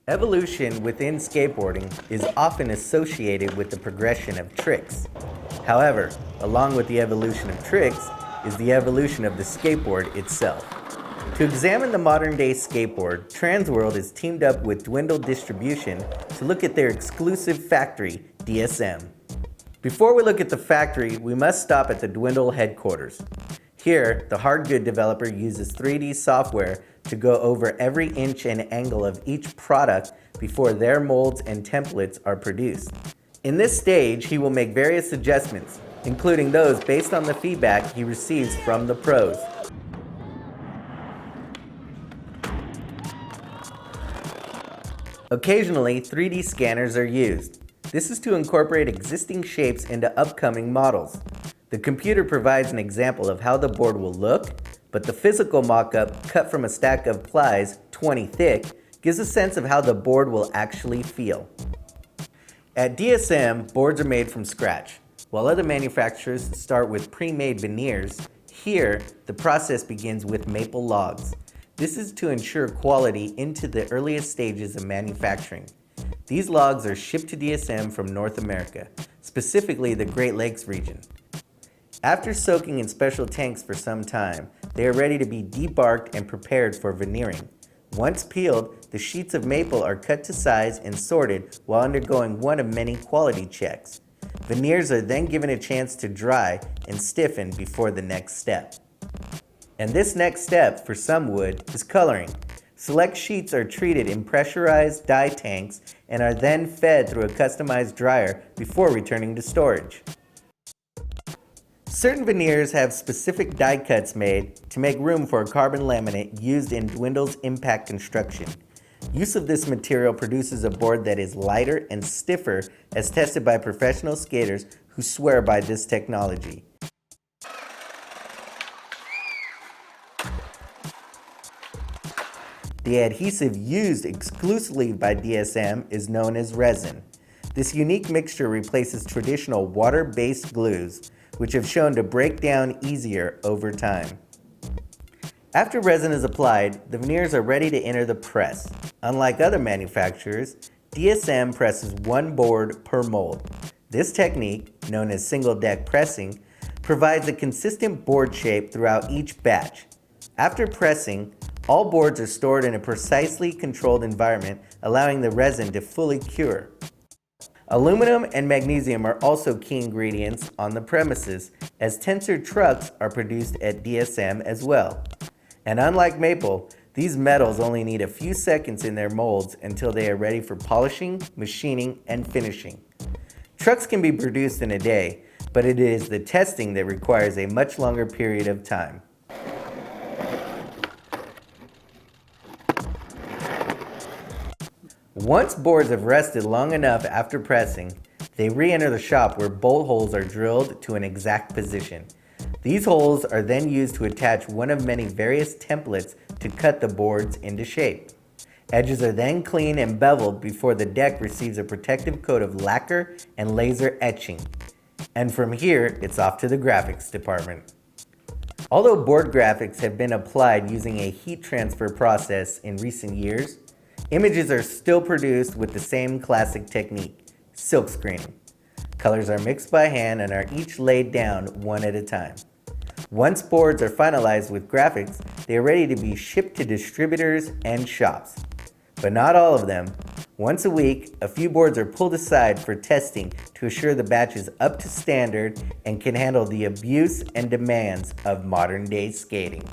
Evolution within skateboarding is often associated with the progression of tricks. However, along with the evolution of tricks is the evolution of the skateboard itself. To examine the modern-day skateboard, Transworld is teamed up with Dwindle Distribution to look at their exclusive factory, DSM. Before we look at the factory, we must stop at the Dwindle headquarters. Here, the hard good developer uses 3D software to go over every inch and angle of each product before their molds and templates are produced. In this stage, he will make various adjustments, including those based on the feedback he receives from the pros. Occasionally, 3D scanners are used. This is to incorporate existing shapes into upcoming models. The computer provides an example of how the board will look, but the physical mock-up, cut from a stack of plies 20 thick, gives a sense of how the board will actually feel. At DSM, boards are made from scratch. While other manufacturers start with pre-made veneers, here the process begins with maple logs. This is to ensure quality into the earliest stages of manufacturing. These logs are shipped to DSM from North America, specifically the Great Lakes region. After soaking in special tanks for some time, they are ready to be debarked and prepared for veneering. Once peeled, the sheets of maple are cut to size and sorted while undergoing one of many quality checks. Veneers are then given a chance to dry and stiffen before the next step. And this next step, for some wood, is coloring. Select sheets are treated in pressurized dye tanks and are then fed through a customized dryer before returning to storage. Certain veneers have specific die cuts made to make room for a carbon laminate used in Dwindle's impact construction. Use of this material produces a board that is lighter and stiffer as tested by professional skaters who swear by this technology. The adhesive used exclusively by DSM is known as resin. This unique mixture replaces traditional water-based glues, which have shown to break down easier over time. After resin is applied, the veneers are ready to enter the press. Unlike other manufacturers, DSM presses one board per mold. This technique, known as single deck pressing, provides a consistent board shape throughout each batch. After pressing, all boards are stored in a precisely controlled environment, allowing the resin to fully cure. Aluminum and magnesium are also key ingredients on the premises, as tensor trucks are produced at DSM as well. And unlike maple, these metals only need a few seconds in their molds until they are ready for polishing, machining, and finishing. Trucks can be produced in a day, but it is the testing that requires a much longer period of time. Once boards have rested long enough after pressing, they re-enter the shop where bolt holes are drilled to an exact position. These holes are then used to attach one of many various templates to cut the boards into shape. Edges are then cleaned and beveled before the deck receives a protective coat of lacquer and laser etching. And from here, it's off to the graphics department. Although board graphics have been applied using a heat transfer process in recent years, images are still produced with the same classic technique, silk screening. Colors are mixed by hand and are each laid down one at a time. Once boards are finalized with graphics, they are ready to be shipped to distributors and shops. But not all of them. Once a week, a few boards are pulled aside for testing to assure the batch is up to standard and can handle the abuse and demands of modern-day skating.